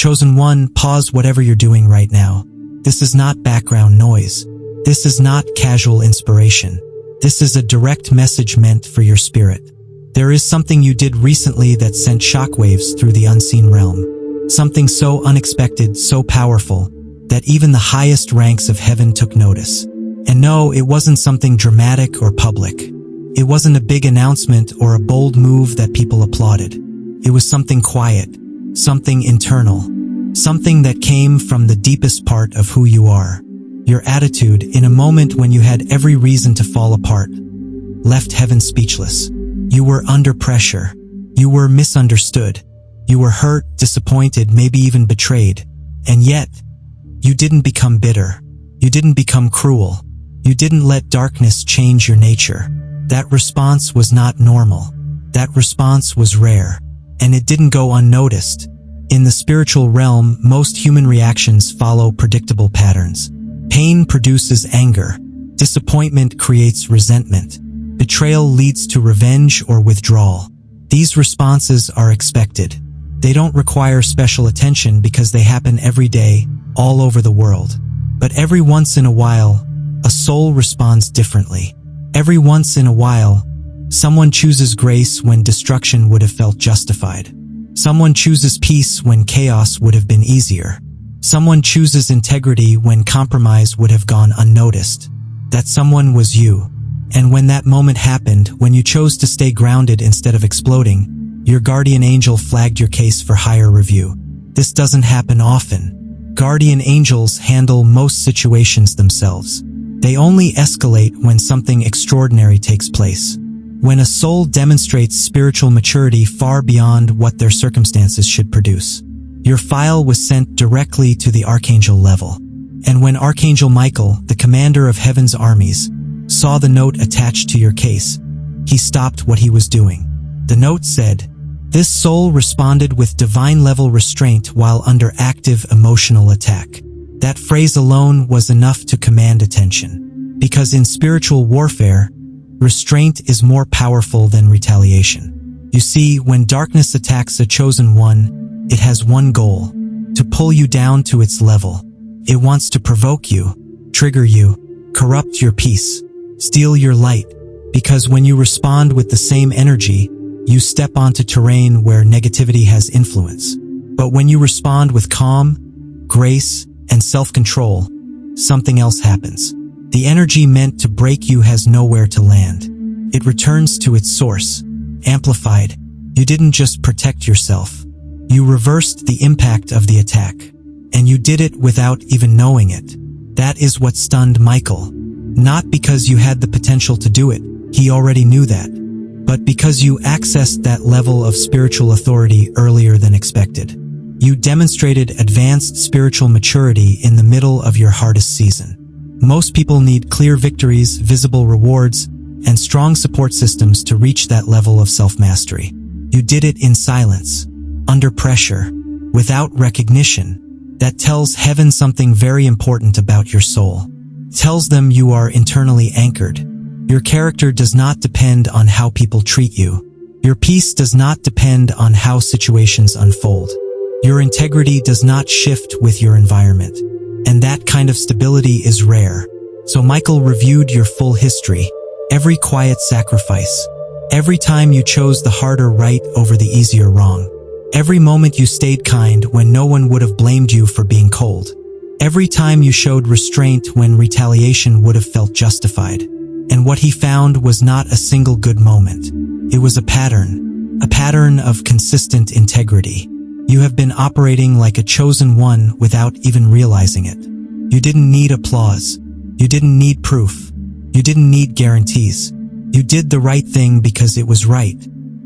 Chosen one, pause whatever you're doing right now. This is not background noise. This is not casual inspiration. This is a direct message meant for your spirit. There is something you did recently that sent shockwaves through the unseen realm. Something so unexpected, so powerful, that even the highest ranks of heaven took notice. And no, it wasn't something dramatic or public. It wasn't a big announcement or a bold move that people applauded. It was something quiet, something internal, something that came from the deepest part of who you are. Your attitude, in a moment when you had every reason to fall apart, left heaven speechless. You were under pressure. You were misunderstood. You were hurt, disappointed, maybe even betrayed. And yet, you didn't become bitter. You didn't become cruel. You didn't let darkness change your nature. That response was not normal. That response was rare. And it didn't go unnoticed. In the spiritual realm, most human reactions follow predictable patterns. Pain produces anger. Disappointment creates resentment. Betrayal leads to revenge or withdrawal. These responses are expected. They don't require special attention because they happen every day, all over the world. But every once in a while, a soul responds differently. Every once in a while, someone chooses grace when destruction would have felt justified. Someone chooses peace when chaos would have been easier. Someone chooses integrity when compromise would have gone unnoticed. That someone was you. And when that moment happened, when you chose to stay grounded instead of exploding, your guardian angel flagged your case for higher review. This doesn't happen often. Guardian angels handle most situations themselves. They only escalate when something extraordinary takes place. When a soul demonstrates spiritual maturity far beyond what their circumstances should produce. Your file was sent directly to the Archangel level. And when Archangel Michael, the commander of heaven's armies, saw the note attached to your case, he stopped what he was doing. The note said, "This soul responded with divine-level restraint while under active emotional attack." That phrase alone was enough to command attention. Because in spiritual warfare, restraint is more powerful than retaliation. You see, when darkness attacks a chosen one, it has one goal: to pull you down to its level. It wants to provoke you, trigger you, corrupt your peace, steal your light, because when you respond with the same energy, you step onto terrain where negativity has influence. But when you respond with calm, grace, and self-control, something else happens. The energy meant to break you has nowhere to land. It returns to its source, amplified. You didn't just protect yourself. You reversed the impact of the attack. And you did it without even knowing it. That is what stunned Michael. Not because you had the potential to do it, he already knew that, but because you accessed that level of spiritual authority earlier than expected. You demonstrated advanced spiritual maturity in the middle of your hardest season. Most people need clear victories, visible rewards, and strong support systems to reach that level of self-mastery. You did it in silence, under pressure, without recognition. That tells heaven something very important about your soul. Tells them you are internally anchored. Your character does not depend on how people treat you. Your peace does not depend on how situations unfold. Your integrity does not shift with your environment. And that kind of stability is rare. So Michael reviewed your full history, every quiet sacrifice, every time you chose the harder right over the easier wrong, every moment you stayed kind when no one would have blamed you for being cold. Every time you showed restraint when retaliation would have felt justified. And what he found was not a single good moment. It was a pattern of consistent integrity. You have been operating like a chosen one without even realizing it. You didn't need applause. You didn't need proof. You didn't need guarantees. You did the right thing because it was right.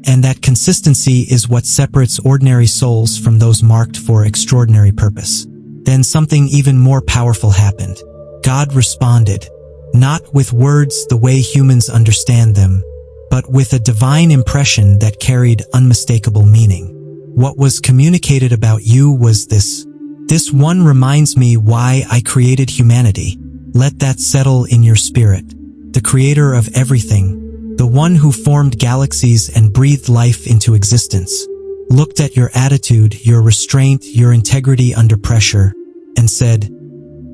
And that consistency is what separates ordinary souls from those marked for extraordinary purpose. Then something even more powerful happened. God responded, not with words the way humans understand them, but with a divine impression that carried unmistakable meaning. What was communicated about you was this. This one reminds me why I created humanity. Let that settle in your spirit. The creator of everything, the one who formed galaxies and breathed life into existence, looked at your attitude, your restraint, your integrity under pressure, and said,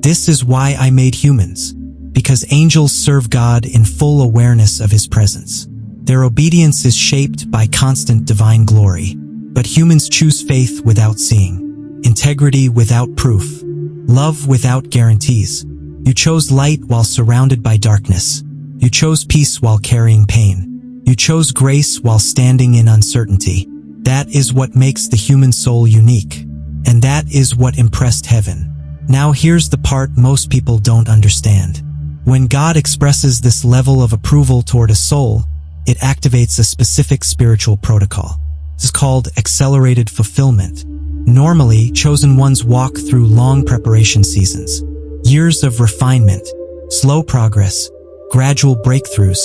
"This is why I made humans, because angels serve God in full awareness of His presence. Their obedience is shaped by constant divine glory, but humans choose faith without seeing, integrity without proof, love without guarantees. You chose light while surrounded by darkness. You chose peace while carrying pain. You chose grace while standing in uncertainty. That is what makes the human soul unique, and that is what impressed heaven." Now here's the part most people don't understand. When God expresses this level of approval toward a soul, it activates a specific spiritual protocol. This is called accelerated fulfillment. Normally, chosen ones walk through long preparation seasons, years of refinement, slow progress, gradual breakthroughs,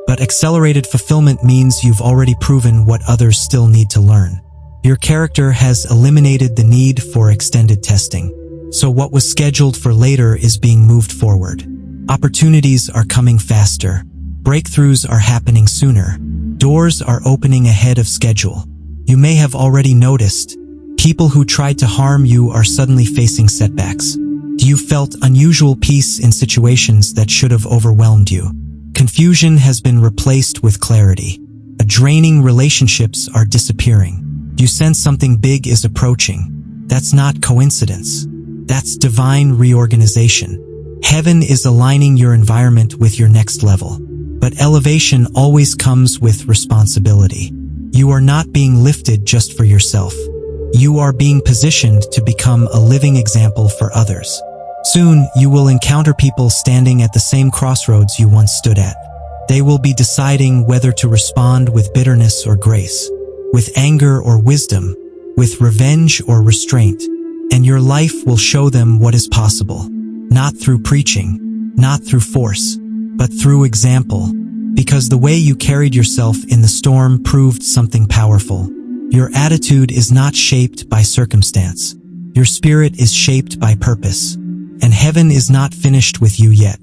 but accelerated fulfillment means you've already proven what others still need to learn. Your character has eliminated the need for extended testing. So what was scheduled for later is being moved forward. Opportunities are coming faster. Breakthroughs are happening sooner. Doors are opening ahead of schedule. You may have already noticed, people who tried to harm you are suddenly facing setbacks. You felt unusual peace in situations that should have overwhelmed you. Confusion has been replaced with clarity. Draining relationships are disappearing. You sense something big is approaching. That's not coincidence. That's divine reorganization. Heaven is aligning your environment with your next level. But elevation always comes with responsibility. You are not being lifted just for yourself. You are being positioned to become a living example for others. Soon, you will encounter people standing at the same crossroads you once stood at. They will be deciding whether to respond with bitterness or grace, with anger or wisdom, with revenge or restraint, and your life will show them what is possible, not through preaching, not through force, but through example, because the way you carried yourself in the storm proved something powerful. Your attitude is not shaped by circumstance. Your spirit is shaped by purpose. And heaven is not finished with you yet.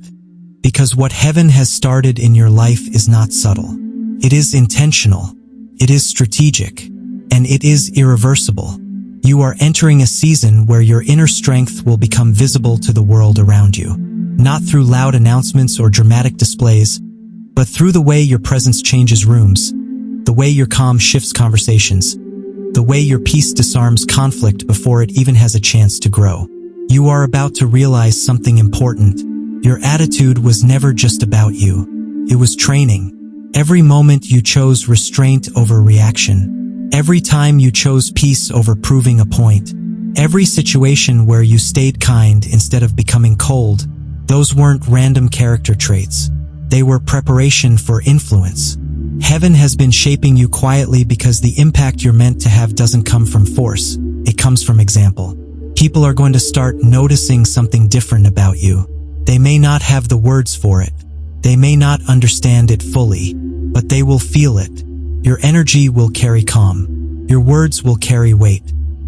Because what heaven has started in your life is not subtle. It is intentional. It is strategic. And it is irreversible. You are entering a season where your inner strength will become visible to the world around you. Not through loud announcements or dramatic displays, but through the way your presence changes rooms, the way your calm shifts conversations, the way your peace disarms conflict before it even has a chance to grow. You are about to realize something important. Your attitude was never just about you. It was training. Every moment you chose restraint over reaction. Every time you chose peace over proving a point. Every situation where you stayed kind instead of becoming cold. Those weren't random character traits. They were preparation for influence. Heaven has been shaping you quietly because the impact you're meant to have doesn't come from force. It comes from example. People are going to start noticing something different about you. They may not have the words for it. They may not understand it fully, but they will feel it. Your energy will carry calm. Your words will carry weight.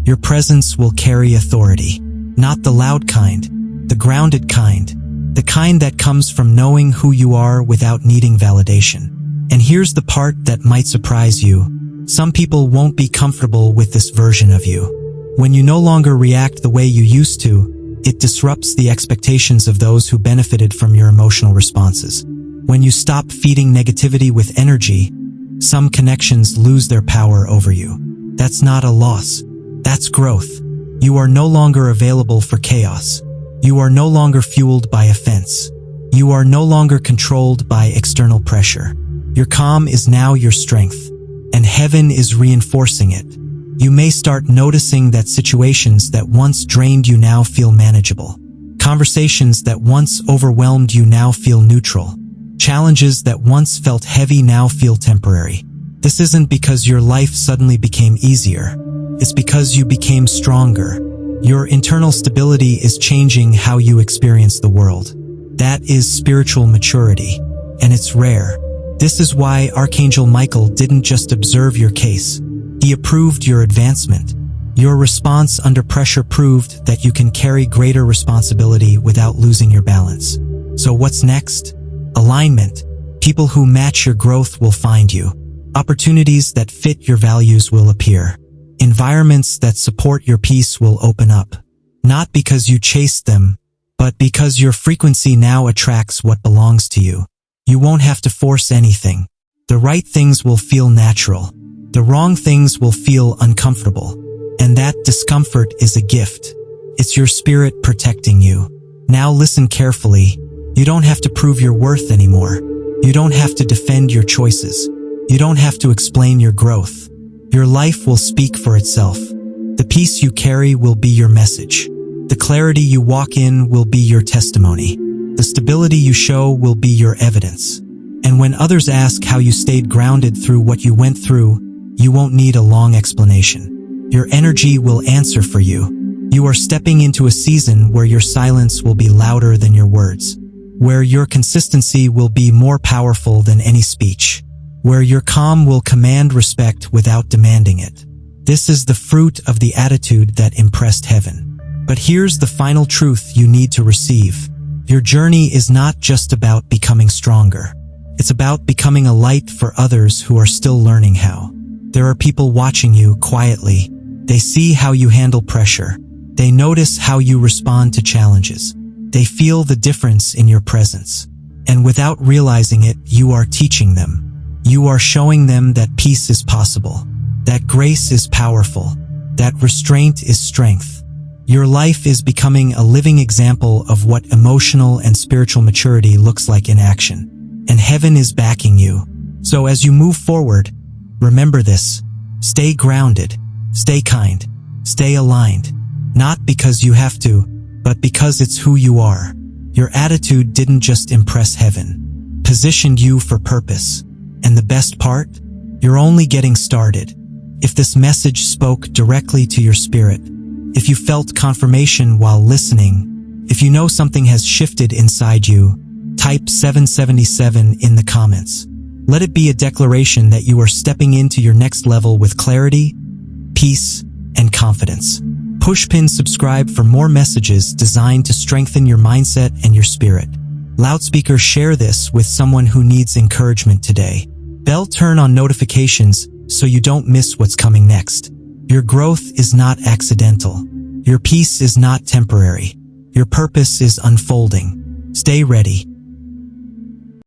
Your presence will carry authority. Not the loud kind, the grounded kind, the kind that comes from knowing who you are without needing validation. And here's the part that might surprise you. Some people won't be comfortable with this version of you. When you no longer react the way you used to, it disrupts the expectations of those who benefited from your emotional responses. When you stop feeding negativity with energy, some connections lose their power over you. That's not a loss. That's growth. You are no longer available for chaos. You are no longer fueled by offense. You are no longer controlled by external pressure. Your calm is now your strength, and heaven is reinforcing it. You may start noticing that situations that once drained you now feel manageable. Conversations that once overwhelmed you now feel neutral. Challenges that once felt heavy now feel temporary. This isn't because your life suddenly became easier. It's because you became stronger. Your internal stability is changing how you experience the world. That is spiritual maturity, and it's rare. This is why Archangel Michael didn't just observe your case. He approved your advancement. Your response under pressure proved that you can carry greater responsibility without losing your balance. So what's next? Alignment. People who match your growth will find you. Opportunities that fit your values will appear. Environments that support your peace will open up. Not because you chased them, but because your frequency now attracts what belongs to you. You won't have to force anything. The right things will feel natural. The wrong things will feel uncomfortable. And that discomfort is a gift. It's your spirit protecting you. Now listen carefully. You don't have to prove your worth anymore. You don't have to defend your choices. You don't have to explain your growth. Your life will speak for itself. The peace you carry will be your message. The clarity you walk in will be your testimony. The stability you show will be your evidence. And when others ask how you stayed grounded through what you went through, you won't need a long explanation. Your energy will answer for you. You are stepping into a season where your silence will be louder than your words, where your consistency will be more powerful than any speech, where your calm will command respect without demanding it. This is the fruit of the attitude that impressed heaven. But here's the final truth you need to receive. Your journey is not just about becoming stronger. It's about becoming a light for others who are still learning how. There are people watching you quietly. They see how you handle pressure. They notice how you respond to challenges. They feel the difference in your presence. And without realizing it, you are teaching them. You are showing them that peace is possible, that grace is powerful, that restraint is strength. Your life is becoming a living example of what emotional and spiritual maturity looks like in action. And heaven is backing you. So as you move forward, remember this. Stay grounded, stay kind, stay aligned. Not because you have to, but because it's who you are. Your attitude didn't just impress heaven, positioned you for purpose. And the best part? You're only getting started. If this message spoke directly to your spirit, if you felt confirmation while listening, if you know something has shifted inside you, type 777 in the comments. Let it be a declaration that you are stepping into your next level with clarity, peace, and confidence. Pushpin subscribe for more messages designed to strengthen your mindset and your spirit. Loudspeaker share this with someone who needs encouragement today. Bell turn on notifications so you don't miss what's coming next. Your growth is not accidental. Your peace is not temporary. Your purpose is unfolding. Stay ready.